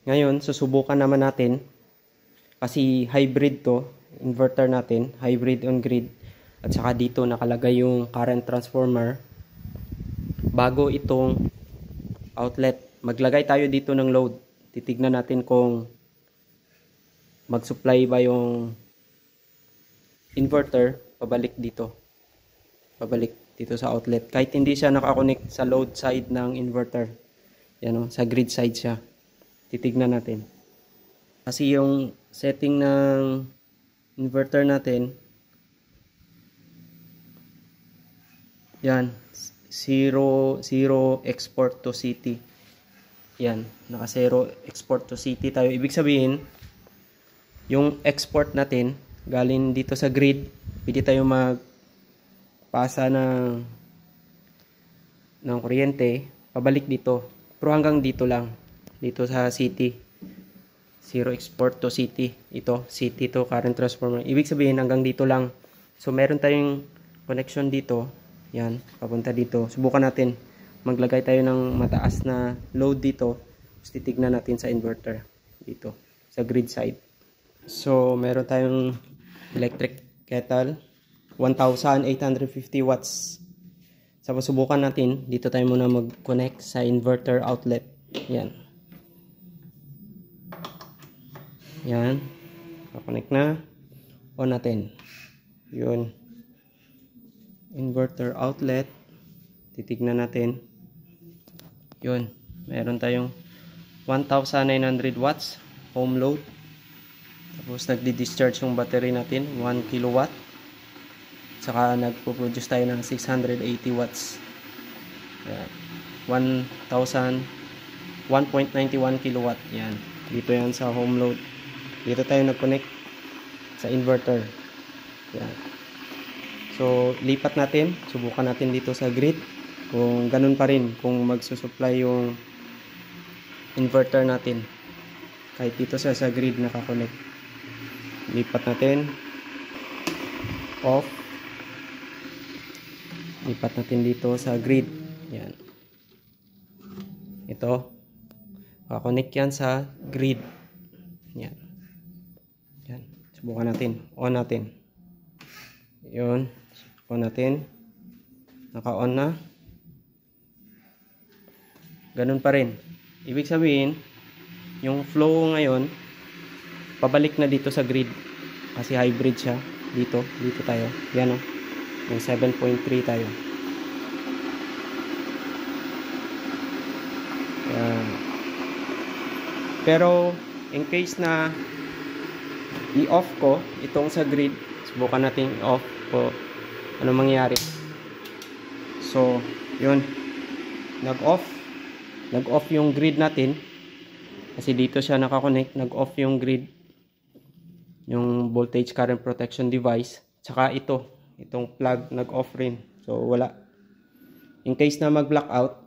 Ngayon, susubukan naman natin kasi hybrid to, inverter natin, hybrid on grid. At saka dito nakalagay yung current transformer. Bago itong outlet, maglagay tayo dito ng load. Titignan natin kung mag-supply ba yung inverter pabalik dito. Pabalik dito sa outlet. Kahit hindi siya nakakonect sa load side ng inverter. Yan o, sa grid side siya. Titignan natin. Kasi yung setting ng inverter natin, yan, 0 export to city. Yan, naka 0 export to city tayo. Ibig sabihin, yung export natin, galing dito sa grid, pwede tayo magpasa ng kuryente, pabalik dito. Pero hanggang dito lang, dito sa city. 0 export to city. Ito, city to current transformer. Ibig sabihin, hanggang dito lang. So, meron tayong connection dito. Yan, papunta dito. Subukan natin. Maglagay tayo ng mataas na load dito. Tapos titignan natin sa inverter. Dito, sa grid side. So, meron tayong electric kettle. 1,850 watts. So, subukan natin. Dito tayo muna mag-connect sa inverter outlet. Yan. Yan. Connect na. On natin. Yun. Inverter outlet. Titignan natin. Yun. Meron tayong 1,900 watts home load. Tapos nagdi-discharge yung battery natin. 1 kilowatt. Saka nagpo-produce tayo ng 680 watts. Yan. 1.91 kilowatt. Yan. Dito yan sa home load. Dito tayo nag-connect sa inverter. Yan. So, lipat natin. Subukan natin dito sa grid. Kung ganun pa rin. Kung magsusupply yung inverter natin. Kahit dito sa grid nakakonect. Lipat natin. Off. Lipat natin dito sa grid. Yan. Ito. Nakakonect yan sa grid. Yan. Yan. Subukan natin. On natin. Yun. On natin. Naka-on na. Ganun pa rin. Ibig sabihin, yung flow ngayon, pabalik na dito sa grid. Kasi hybrid siya. Dito. Dito tayo. Yan o. Yung 7.3 tayo. Yan. Pero, in case na i-off ko itong sa grid, subukan natin i-off ko ano mangyari. So, yun. Nag-off yung grid natin. Kasi dito siya nakakonect. Nag-off yung grid. Yung voltage current protection device. Tsaka itong plug nag-off rin. So, wala. In case na mag-blackout,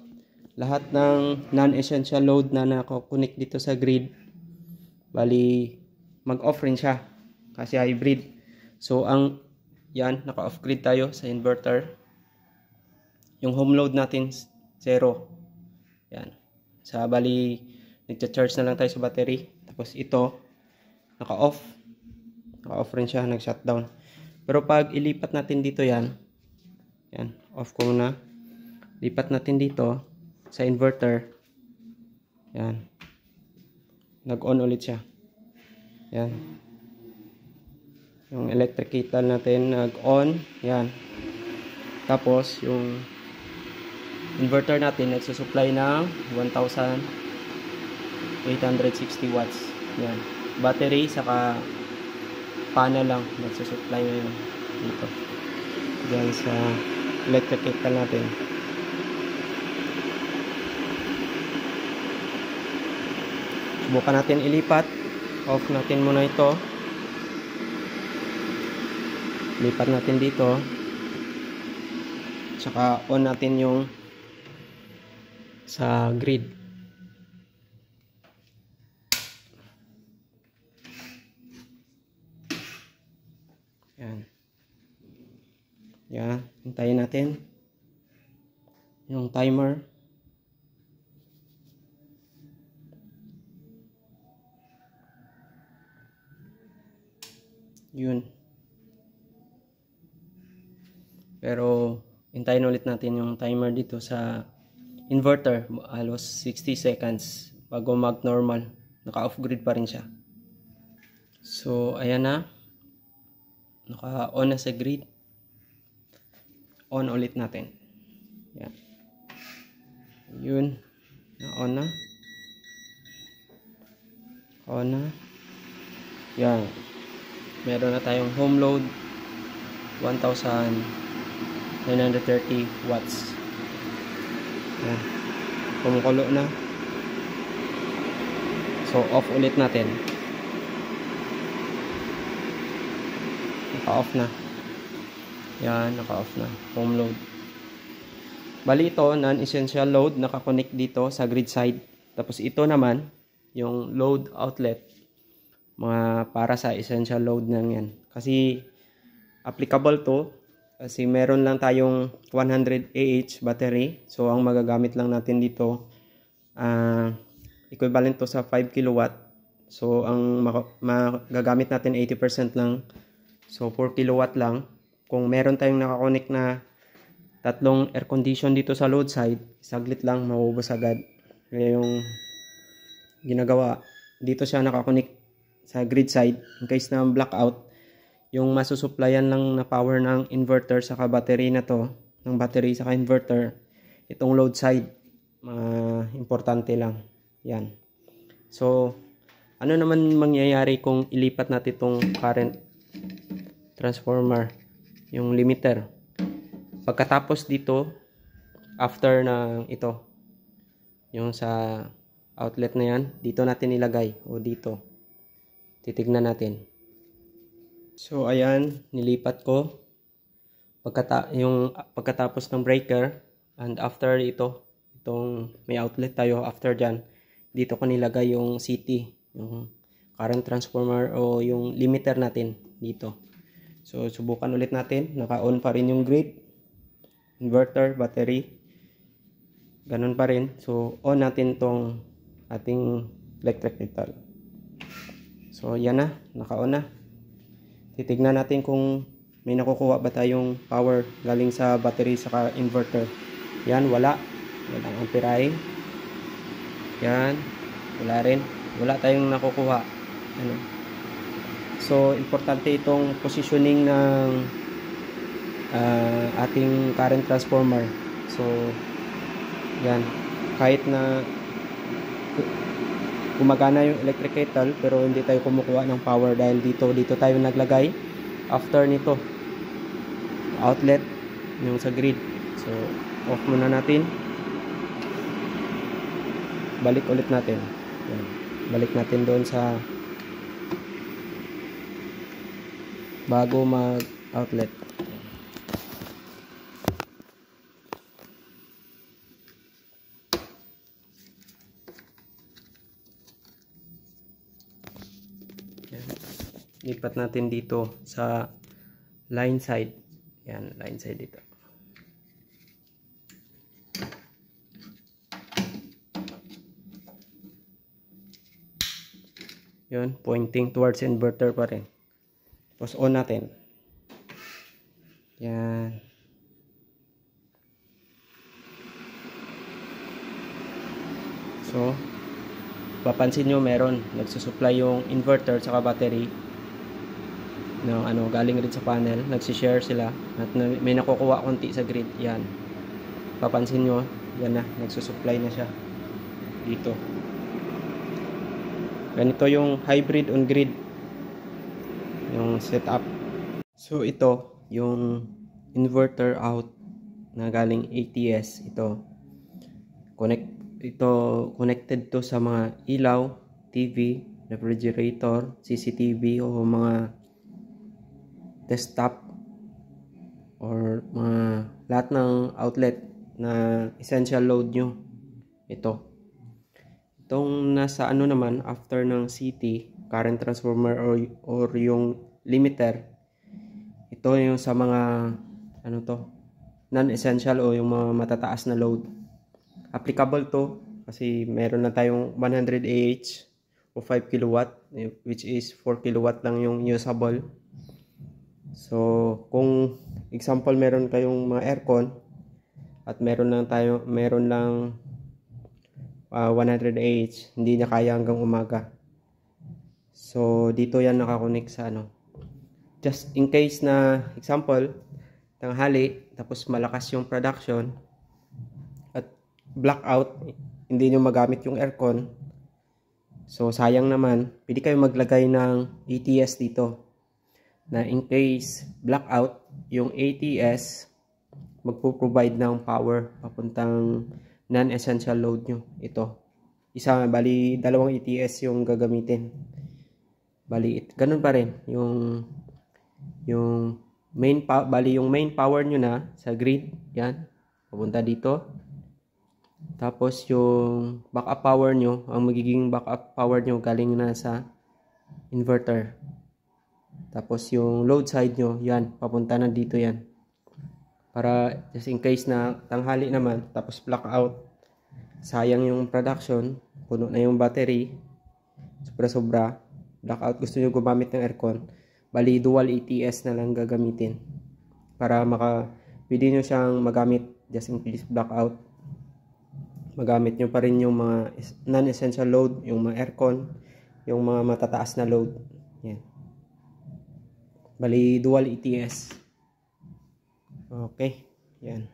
lahat ng non-essential load na nakakonect dito sa grid, bali, mag-off rin siya. Kasi hybrid. So, yan, naka-off grid tayo sa inverter. Yung home load natin, 0. Yan. Sa bali, nagcha-charge na lang tayo sa battery. Tapos ito, naka-off. Naka-off rin siya, nag-shutdown. Pero pag ilipat natin dito yan, off ko muna. Lipat natin dito sa inverter. Yan. Nag-on ulit siya. Yan. Yung electric kettle natin nag-on. Yan. Tapos yung inverter natin nagsusupply ng 1,860 watts. Yan. Battery saka panel lang nagsusupply ngayon dito. Diyan sa electric kettle natin. Subukan natin ilipat. Off natin muna ito. Lipat natin dito. Tsaka on natin yung sa grid. Yan. Yan. Hintayin natin yung timer. Yun. Pero hintayin ulit natin yung timer dito sa inverter. Halos 60 seconds bago mag normal. Naka off grid pa rin siya. So ayan na. Naka on na sa grid. On ulit natin. Yan. Yun. Na on na. On na. Yan. Meron na tayong home load 1,930 watts. Yan. Kumukulo na. So off ulit natin. Naka-off na. Yan, naka-off na. Home load. Bali ito, non-essential load, naka-connect dito sa grid side. Tapos ito naman, yung load outlet, mga para sa essential load na yan. Kasi applicable to, kasi meron lang tayong 100 AH battery. So ang magagamit lang natin dito, equivalent to sa 5 kilowatt. So ang magagamit natin 80% lang. So 4 kilowatt lang. Kung meron tayong nakakonect na tatlong air condition dito sa load side, saglit lang maubos agad. Kaya yung ginagawa, dito siya nakakonect sa grid side in case na blackout. Yung masusuplayan lang na power ng inverter saka battery na to, ng battery saka inverter, itong load side, importante lang. Yan. So ano naman mangyayari kung ilipat natin itong current transformer, yung limiter? Pagkatapos dito, after ng ito, yung sa outlet na yan, dito natin ilagay o dito. Titignan natin. So ayan, nilipat ko. Pagkatapos ng breaker, and after itong may outlet tayo after dyan, dito ko nilagay yung CT, yung current transformer o yung limiter natin dito. So subukan ulit natin, naka-on pa rin yung grid, inverter, battery, ganun pa rin. So on natin tong ating electric kettle. So yan na, naka-on na. Titignan natin kung may nakukuha ba tayong power galing sa battery saka inverter. Yan, walang amperahe. Yan, wala rin, wala tayong nakukuha. Ano? So importante itong positioning ng ating current transformer. So yan, kahit na gumagana yung electric kettle pero hindi tayo kumukuha ng power dahil dito tayo naglagay after nito outlet yung sa grid. So off muna natin, balik ulit natin. Yan. Balik natin doon sa bago mag outlet. Yan. Lipat natin dito sa line side. Yan, line side dito. Yun, pointing towards inverter pa rin. Tapos on natin. Yan. So, papansin nyo meron nagsusupply yung inverter saka battery ng galing rin sa panel, nagsishare sila at may nakukuha konti sa grid. Yan, papansin nyo, yan na, nagsusupply na siya dito. Ganito yung hybrid on grid yung setup. So ito yung inverter out na galing ATS. Ito connected to sa mga ilaw, TV, refrigerator, CCTV o mga desktop or mga lahat ng outlet na essential load nyo. Itong nasa naman after ng CT, current transformer or yung limiter, ito yung sa mga non-essential o yung mga matataas na load. Applicable to kasi meron na tayong 100 AH o 5 kilowatt which is 4 kilowatt lang yung usable. So, kung example meron kayong mga aircon at meron lang 100 Ah, hindi niya kaya hanggang umaga. So, dito yan nakakonect sa ano. Just in case na example, tanghali tapos malakas yung production at blackout, hindi nyo magamit yung aircon. So, sayang naman, pwede kayo maglagay ng ATS dito. Na in case blackout, yung ATS magpo-provide ng power papuntang non-essential load nyo. Ito. Bali, dalawang ATS yung gagamitin. Bali, ganun pa rin. Yung main power nyo na sa grid. Yan. Papunta dito. Tapos yung backup power nyo, ang magiging backup power nyo galing na sa inverter. Tapos yung load side nyo, yan, papunta na dito yan. Para just in case na tanghali naman, tapos blackout, sayang yung production, puno na yung battery, sobra-sobra, blackout, gusto nyo gumamit ng aircon, bali dual ATS na lang gagamitin. Para pwede nyo siyang magamit just in case blackout. Magamit nyo pa rin yung mga non-essential load, yung mga aircon, yung mga matataas na load. Yan. Bali, dual ETS. Okay. Yan.